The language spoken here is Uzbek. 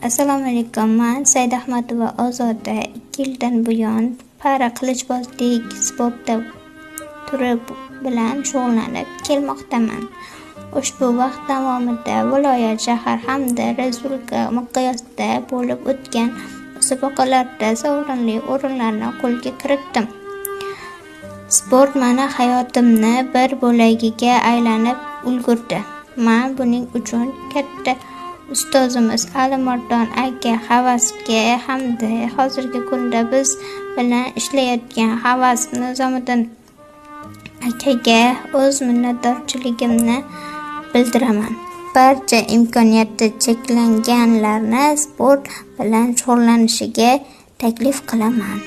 Assalomu alaykum. Men Saida Ahmadova Ozoda 2 yildan buyon para qilichbozlik sporti turi bilan shug'ullanib kelmoqdaman. Ushbu vaqt davomida viloyat, shahar hamda respublika miqyosida bo'lib o'tgan musobaqalarda sovrinli o'rinlarni qo'lga kiritdim. Sport meni hayotimni bir bo'lagiga aylanib ulgurdi. Men buning uchun katta ustozimiz Alimardon aka Havasga hamda hozirgi kunda biz bilan ishlayotgan Havas Nizomiddin akaga o'z minnatdorchiligimni bildiraman. Barcha imkoniyati cheklanganlarni sport bilan shug'ullanishiga taklif qilaman.